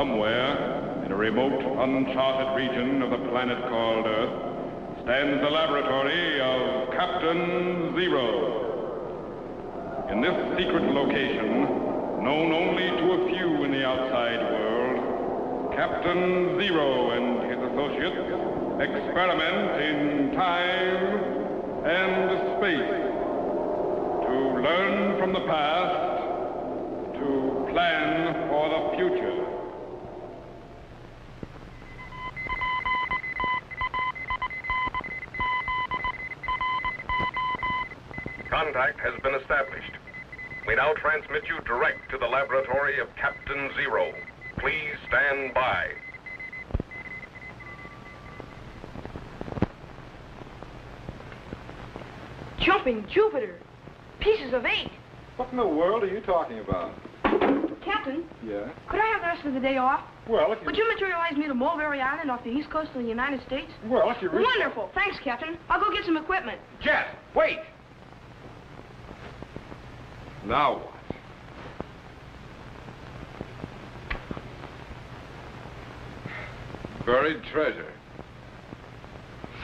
Somewhere, in a remote, uncharted region of the planet called Earth, stands the laboratory of Captain Zero. In this secret location, known only to a few in the outside world, Captain Zero and his associates experiment in time and space to learn from the past, to plan for the future. Contact has been established. We now transmit you direct to the laboratory of Captain Zero. Please stand by. Jumping Jupiter! Pieces of 8! What in the world are you talking about? Captain? Yeah? Could I have the rest of the day off? Well, if you... Would you materialize me to Mulberry Island off the east coast of the United States? Well, if you really... Wonderful! Thanks, Captain. I'll go get some equipment. Jet, wait! Now what? Buried treasure.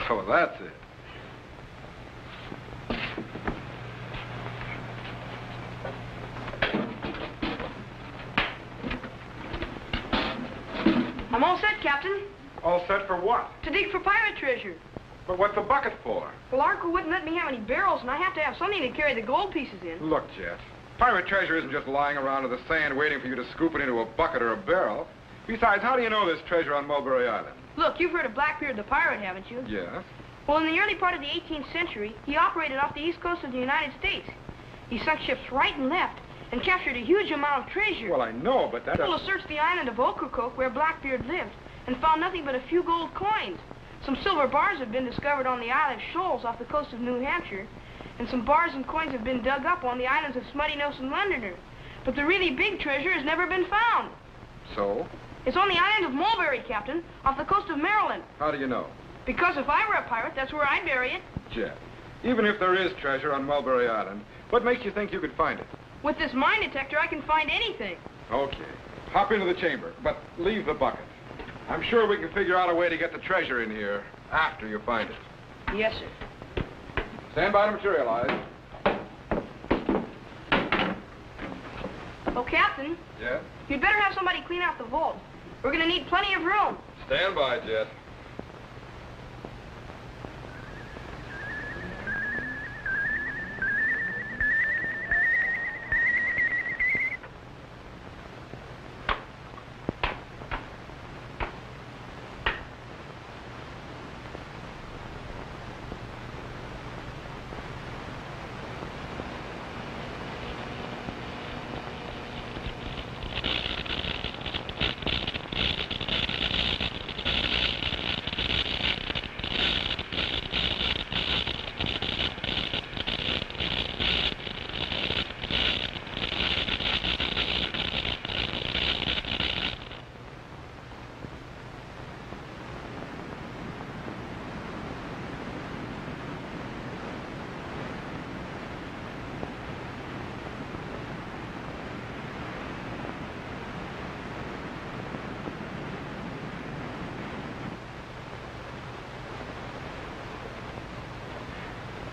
So that's it. I'm all set, Captain. All set for what? To dig for pirate treasure. But what's the bucket for? Well, our crew wouldn't let me have any barrels, and I have to have something to carry the gold pieces in. Look, Jet, pirate treasure isn't just lying around in the sand waiting for you to scoop it into a bucket or a barrel. Besides, how do you know there's treasure on Mulberry Island? Look, you've heard of Blackbeard the Pirate, haven't you? Yes. Well, in the early part of the 18th century, he operated off the east coast of the United States. He sunk ships right and left and captured a huge amount of treasure. Well, I know, but that... People searched the island of Ocracoke, where Blackbeard lived, and found nothing but a few gold coins. Some silver bars have been discovered on the Isle of Shoals off the coast of New Hampshire, and some bars and coins have been dug up on the islands of Smutty Nose and Londoner. But the really big treasure has never been found. So? It's on the island of Mulberry, Captain, off the coast of Maryland. How do you know? Because if I were a pirate, that's where I'd bury it. Jet, even if there is treasure on Mulberry Island, what makes you think you could find it? With this mine detector, I can find anything. Okay. Hop into the chamber, but leave the bucket. I'm sure we can figure out a way to get the treasure in here after you find it. Yes, sir. Stand by to materialize. Oh, Captain. Yeah? You'd better have somebody clean out the vault. We're going to need plenty of room. Stand by, Jet.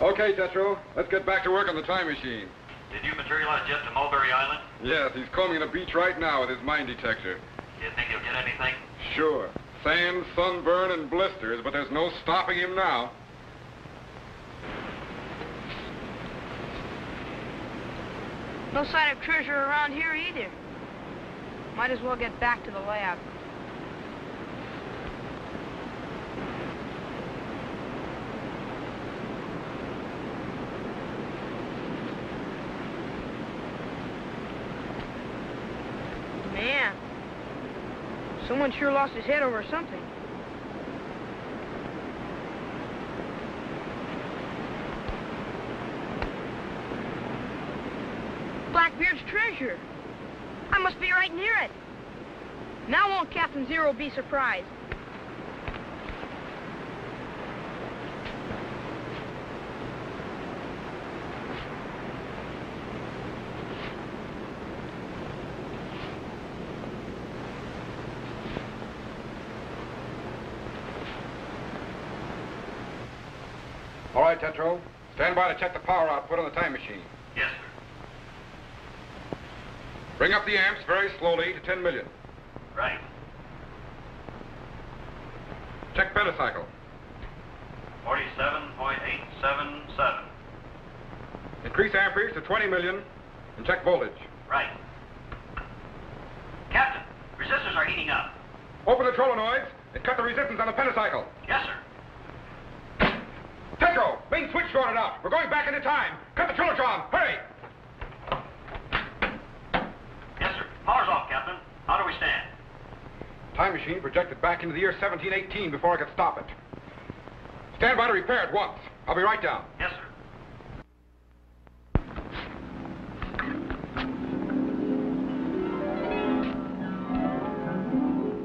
Okay, Tetro, let's get back to work on the time machine. Did you materialize Jet to Mulberry Island? Yes, he's combing the beach right now with his mine detector. Do you think he'll get anything? Sure. Sand, sunburn, and blisters, but there's no stopping him now. No sign of treasure around here either. Might as well get back to the lab. Man, someone sure lost his head over something. Blackbeard's treasure. I must be right near it. Now won't Captain Zero be surprised? All right, Tetro. Stand by to check the power output on the time machine. Yes, sir. Bring up the amps very slowly to 10 million. Right. Check pentacycle. 47.877. Increase amperage to 20 million and check voltage. Right. Captain, resistors are heating up. Open the solenoids and cut the resistance on the pentacycle. Yes, sir. Tetro, main switch shorted out. We're going back into time. Cut the Trilotron. Hurry! Yes, sir. Power's off, Captain. How do we stand? Time machine projected back into the year 1718 before I could stop it. Stand by to repair it once. I'll be right down. Yes, sir.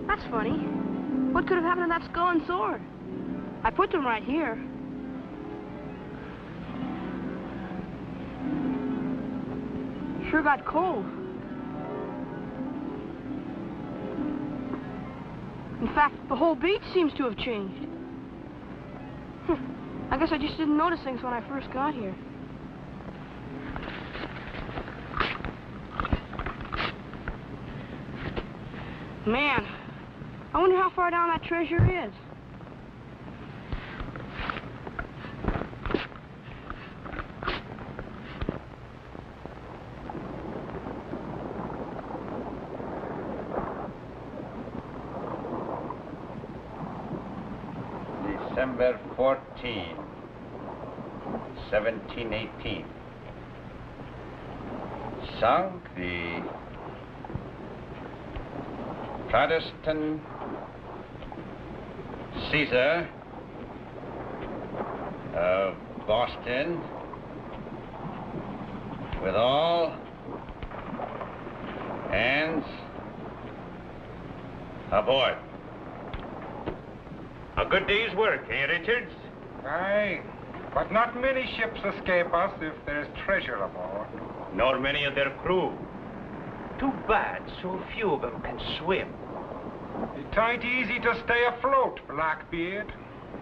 That's funny. What could have happened to that skull and sword? I put them right here. Sure got cold. In fact, the whole beach seems to have changed. I guess I just didn't notice things when I first got here. Man, I wonder how far down that treasure is. December 14, 1718. Sunk the Protestant Caesar of Boston with all hands aboard. A good day's work, eh, Richards? Aye, but not many ships escape us if there's treasure aboard. Nor many of their crew. Too bad so few of them can swim. It ain't easy to stay afloat, Blackbeard,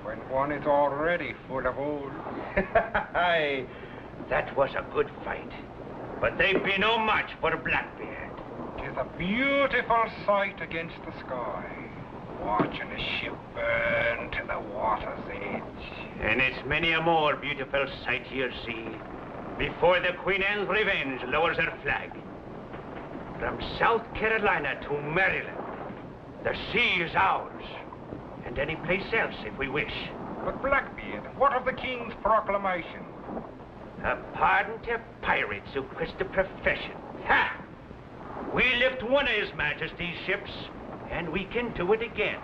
when one is already full of oil. Aye, that was a good fight. But they'd be no match for Blackbeard. Tis a beautiful sight against the sky, watching a ship burn to the water's edge. And it's many a more beautiful sight you'll see before the Queen Anne's Revenge lowers her flag. From South Carolina to Maryland, the sea is ours, and any place else if we wish. But Blackbeard, what of the King's proclamation? A pardon to pirates who quit the profession. Ha! We lift one of His Majesty's ships, and we can do it again.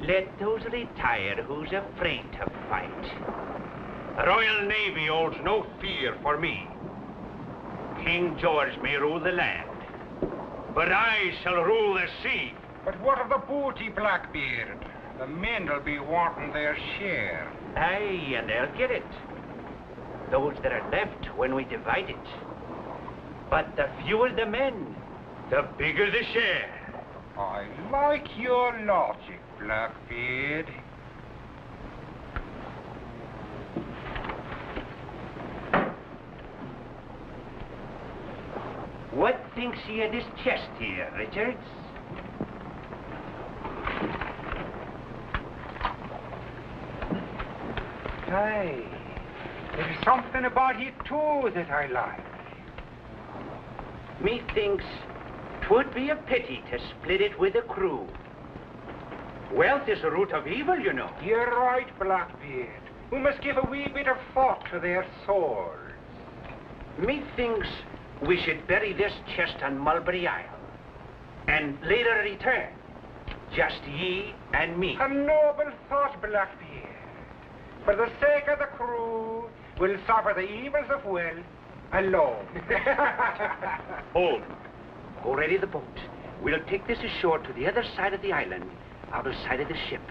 Let those retire who's afraid to fight. The Royal Navy holds no fear for me. King George may rule the land, but I shall rule the sea. But what of the booty, Blackbeard? The men'll be wanting their share. Aye, and they'll get it. Those that are left when we divide it. But the fewer the men, the bigger the share. I like your logic, Blackbeard. What thinks ye of this chest here, Richards? Aye, there's something about it too that I like. Methinks 'twould be a pity to split it with the crew. Wealth is the root of evil, you know. You're right, Blackbeard. We must give a wee bit of thought to their souls. Methinks we should bury this chest on Mulberry Isle, and later return, just ye and me. A noble thought, Blackbeard. For the sake of the crew, we'll suffer the evils of wealth alone. Hold. Go ready the boat. We'll take this ashore to the other side of the island, out of sight of the ship.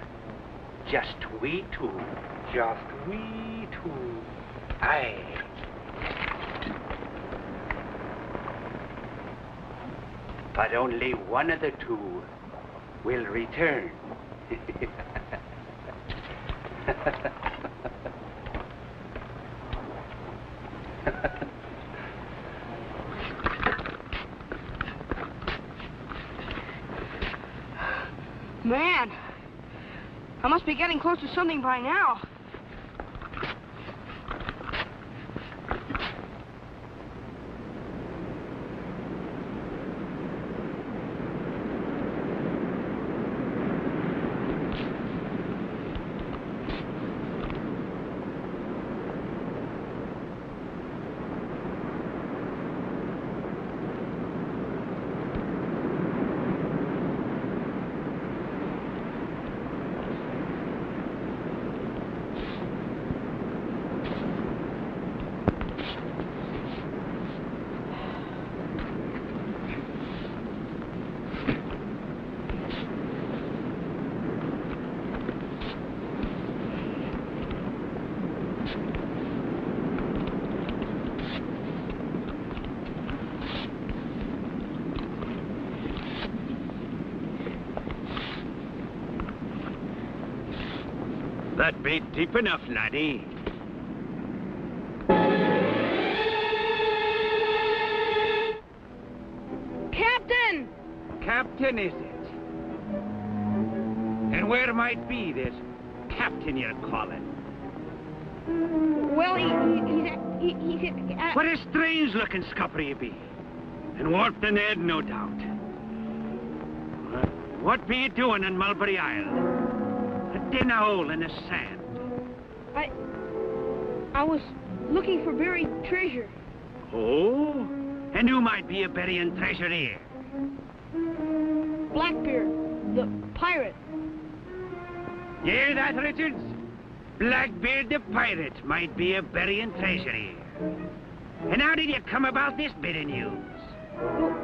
Just we two. Just we two. Aye. But only one of the two will return. Man, I must be getting close to something by now. That be deep enough, laddie. Captain! Captain, is it? And where might be this captain you're calling? Well, he's at... What a strange-looking scupper you be. And warped in head, no doubt. What be you doing in Mulberry Isle? A dinner hole in the sand. I was looking for buried treasure. Oh? And who might be a burying treasure here? Blackbeard, the pirate. You hear that, Richards? Blackbeard the pirate might be a burying treasure here. And how did you come about this bit of news?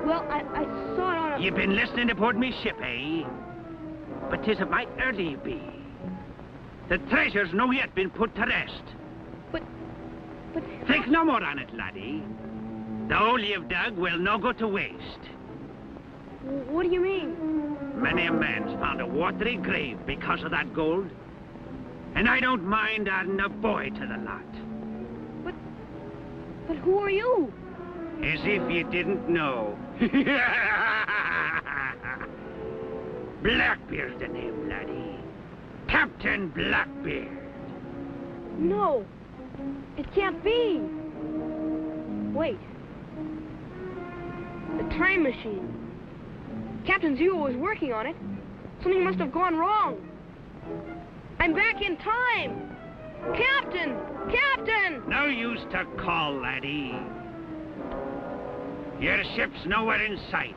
Well, I saw it on a... You've been listening aboard me ship, eh? But 'tis a mite early you be. The treasure's no yet been put to rest. But... Think no more on it, laddie. The hole you've dug will no go to waste. What do you mean? Many a man's found a watery grave because of that gold. And I don't mind adding a boy to the lot. But who are you? As if you didn't know. Blackbeard's the name, laddie. Captain Blackbeard. No, it can't be. Wait. The time machine. Captain Zero was working on it. Something must have gone wrong. I'm back in time. Captain! Captain! No use to call, laddie. Your ship's nowhere in sight.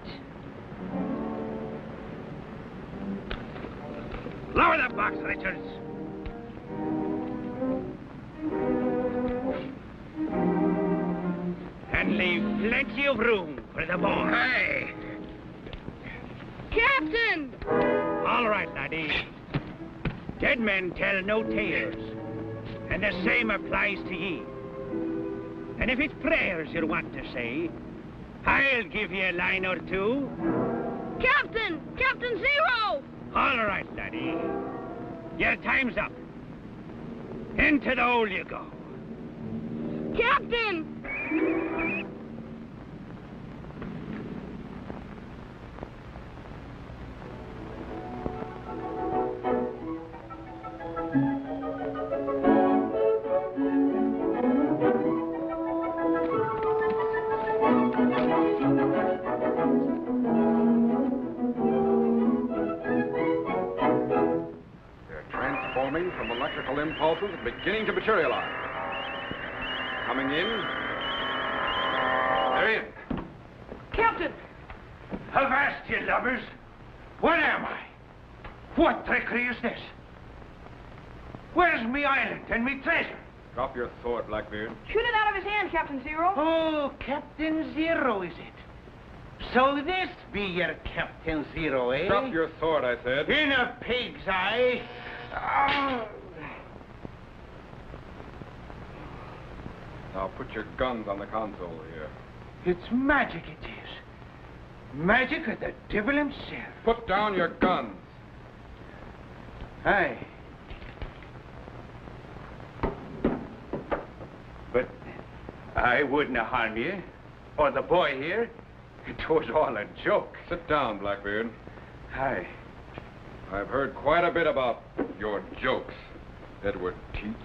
Lower the box, Richards. And leave plenty of room for the boy. Hey! Captain! All right, laddie. Dead men tell no tales. And the same applies to ye. And if it's prayers you want to say, I'll give you a line or two. Captain! Captain Zero! All right, laddie. Your time's up. Into the hole you go. Captain! From electrical impulses beginning to materialize. Coming in. They're in. Captain! Avast, you lubbers! Where am I? What trickery is this? Where's me island and me treasure? Drop your sword, Blackbeard. Shoot it out of his hand, Captain Zero. Oh, Captain Zero, is it? So this be your Captain Zero, eh? Drop your sword, I said. In a pig's eye. Now put your guns on the console here. It's magic, it is. Magic of the devil himself. Put down your guns. Aye. I wouldn't harm you, or the boy here. It was all a joke. Sit down, Blackbeard. Hi. I've heard quite a bit about your jokes, Edward Teach.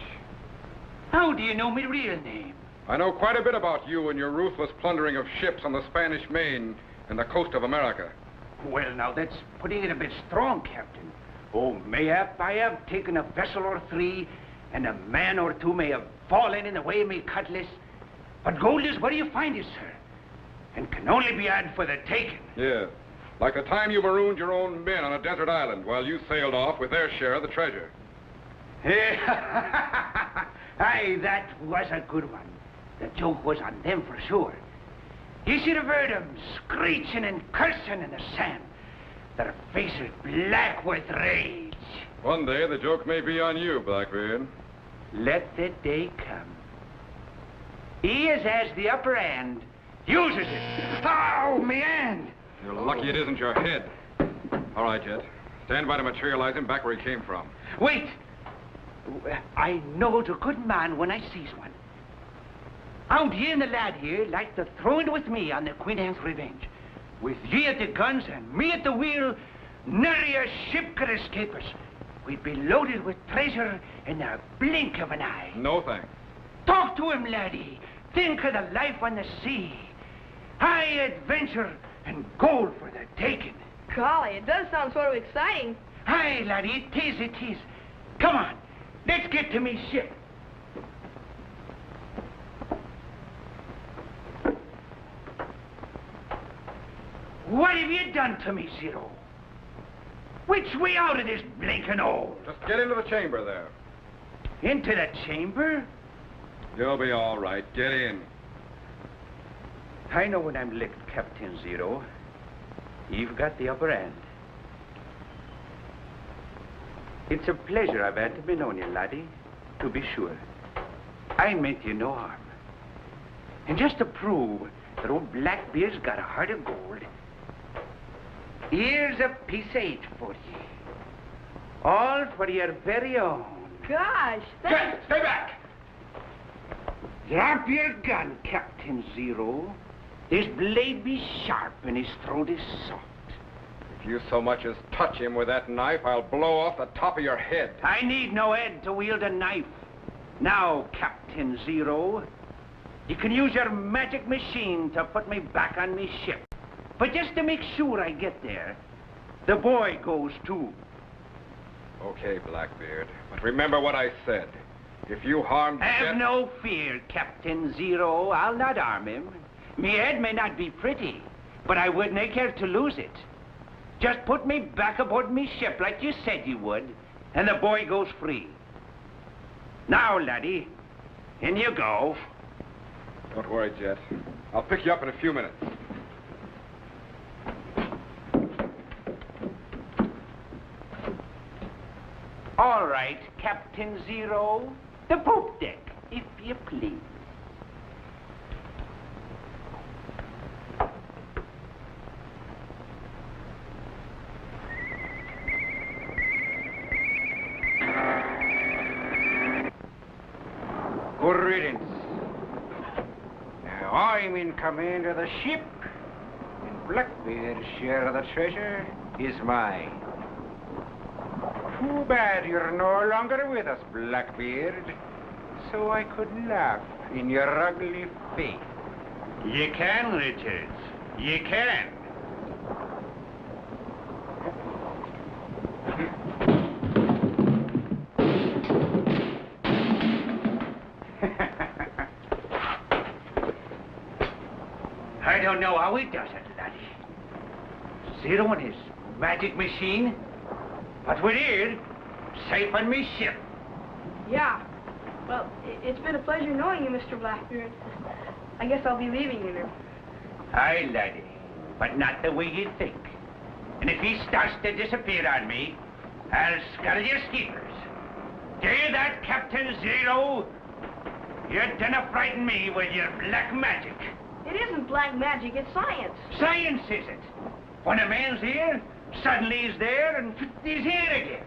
How do you know my real name? I know quite a bit about you and your ruthless plundering of ships on the Spanish Main and the coast of America. Well, now, that's putting it a bit strong, Captain. Oh, mayhap I have taken a vessel or three, and a man or two may have fallen in the way of me cutlass. But gold is where you find it, sir, and can only be had for the taking. Yeah, like the time you marooned your own men on a desert island while you sailed off with their share of the treasure. Aye, that was a good one. The joke was on them for sure. You should have heard them screeching and cursing in the sand. Their faces black with rage. One day the joke may be on you, Blackbeard. Let the day come. He as has the upper hand uses it. Oh, me hand! You're lucky it isn't your head. All right, Jet. Stand by to materialize him back where he came from. Wait! I know a good man when I sees one. Out ye and the lad here like to throw in with me on the Queen Anne's Revenge. With ye at the guns and me at the wheel, nary a ship could escape us. We'd be loaded with treasure in the blink of an eye. No thanks. Talk to him, laddie. Think of the life on the sea. High adventure and gold for the taking. Golly, it does sound sort of exciting. Aye, laddie, it is. Come on, let's get to me ship. What have you done to me, Zero? Which way out of this blinking hole? Just get into the chamber there. Into the chamber? You'll be all right. Get in. I know when I'm licked, Captain Zero. You've got the upper hand. It's a pleasure I've had to be known you, laddie, to be sure. I meant you no harm. And just to prove that old Blackbeard's got a heart of gold, here's a piece of 8 for you. All for your very own. Gosh, thanks. Stay back! Drop your gun, Captain Zero. His blade be sharp and his throat is soft. If you so much as touch him with that knife, I'll blow off the top of your head. I need no head to wield a knife. Now, Captain Zero, you can use your magic machine to put me back on me ship. But just to make sure I get there, the boy goes too. Okay, Blackbeard. But remember what I said. If you harm Have no fear, Captain Zero. I'll not harm him. Me head may not be pretty, but I wouldn't care to lose it. Just put me back aboard me ship like you said you would, and the boy goes free. Now, laddie, in you go. Don't worry, Jet. I'll pick you up in a few minutes. All right, Captain Zero. The poop deck, if you please. Good riddance. Now I'm in command of the ship, and Blackbeard's share of the treasure is mine. Too bad you're no longer with us, Blackbeard, so I could laugh in your ugly face. You can, Richards. You can. I don't know how he does it, laddie. Zero in his magic machine, but we're here, safe on me ship. Yeah. Well, it's been a pleasure knowing you, Mr. Blackbeard. I guess I'll be leaving you now. Aye, laddie, but not the way you think. And if he starts to disappear on me, I'll scuttle your skeepers. Do you hear that, Captain Zero? You dinna frighten me with your black magic. It isn't black magic, it's science. Science, is it? When a man's here, suddenly he's there, and he's here again.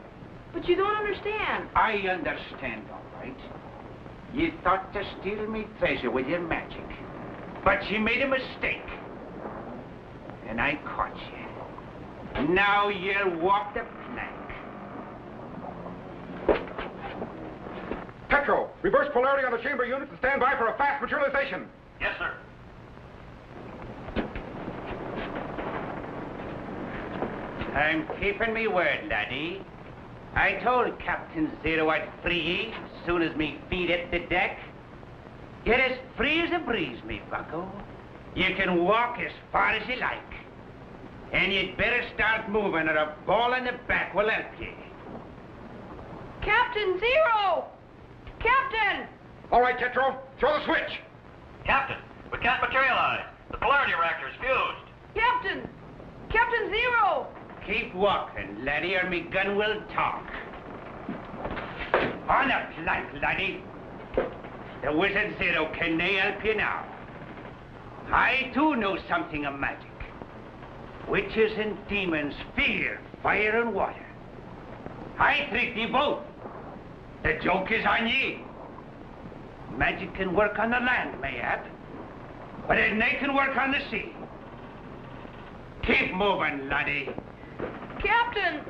But you don't understand. I understand, all right. You thought to steal me treasure with your magic. But you made a mistake. And I caught you. Now you'll walk the plank. Petro, reverse polarity on the chamber units and stand by for a fast materialization. Yes, sir. I'm keeping me word, laddie. I told Captain Zero I'd free ye as soon as me feet hit the deck. You're as free as a breeze, me bucko. You can walk as far as you like. And you'd better start moving or a ball in the back will help you. Captain Zero! Captain! All right, Tetro, throw the switch. Captain, we can't materialize. The polarity reactor's fused. Captain! Captain Zero! Keep walking, laddie, or me gun will talk. On a plank, laddie. The Wizard Zero can nae help you now. I, too, know something of magic. Witches and demons fear fire and water. I trick ye both. The joke is on ye. Magic can work on the land, mayhap, but it nae can work on the sea. Keep moving, laddie. Captain!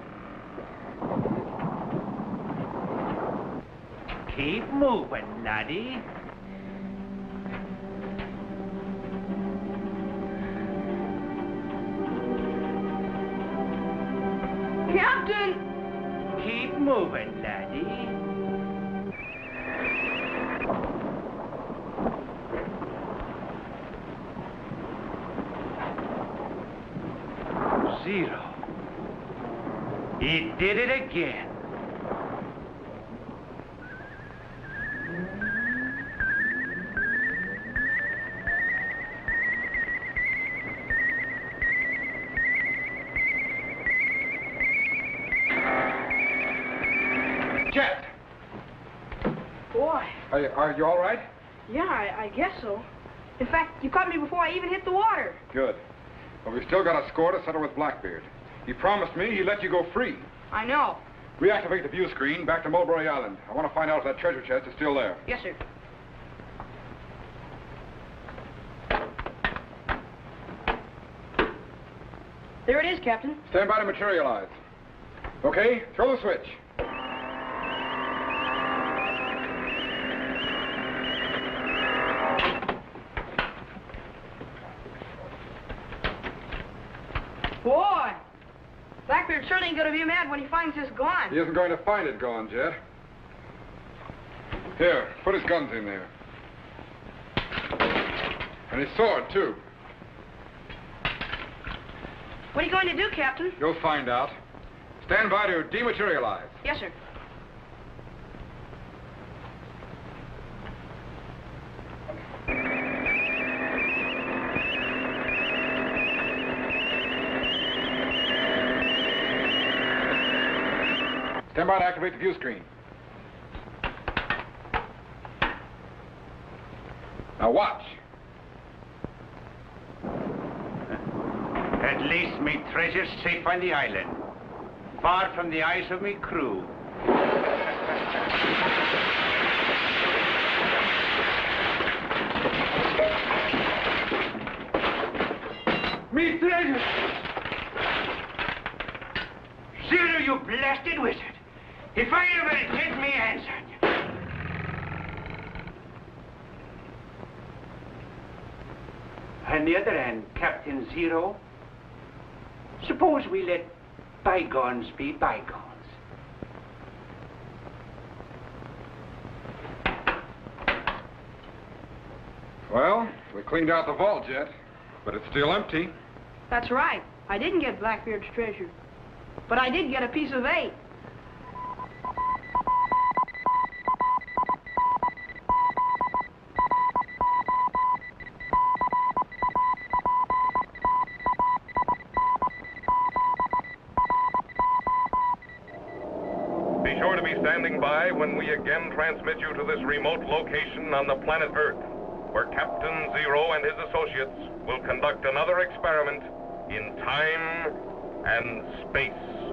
Keep moving, laddie. Captain! Keep moving, laddie. Zero. He did it again. Jet! Boy. Are you all right? Yeah, I guess so. In fact, you caught me before I even hit the water. Good. But we've still got a score to settle with Blackbeard. He promised me he'd let you go free. I know. Reactivate the view screen back to Mulberry Island. I want to find out if that treasure chest is still there. Yes, sir. There it is, Captain. Stand by to materialize. Okay, throw the switch. Boy! Blackbeard certainly ain't gonna be mad when he finds this gone. He isn't going to find it gone, Jet. Here, put his guns in there. And his sword, too. What are you going to do, Captain? You'll find out. Stand by to dematerialize. Yes, sir. Stand by to activate the view screen. Now watch. At least me treasure's safe on the island, far from the eyes of me crew. Me treasure! Zero, you blasted wizard! If I ever get me hands on you. On the other hand, Captain Zero, suppose we let bygones be bygones. Well, we cleaned out the vault, Jet, but it's still empty. That's right. I didn't get Blackbeard's treasure. But I did get a piece of 8. Be sure to be standing by when we again transmit you to this remote location on the planet Earth, where Captain Zero and his associates will conduct another experiment in time and space.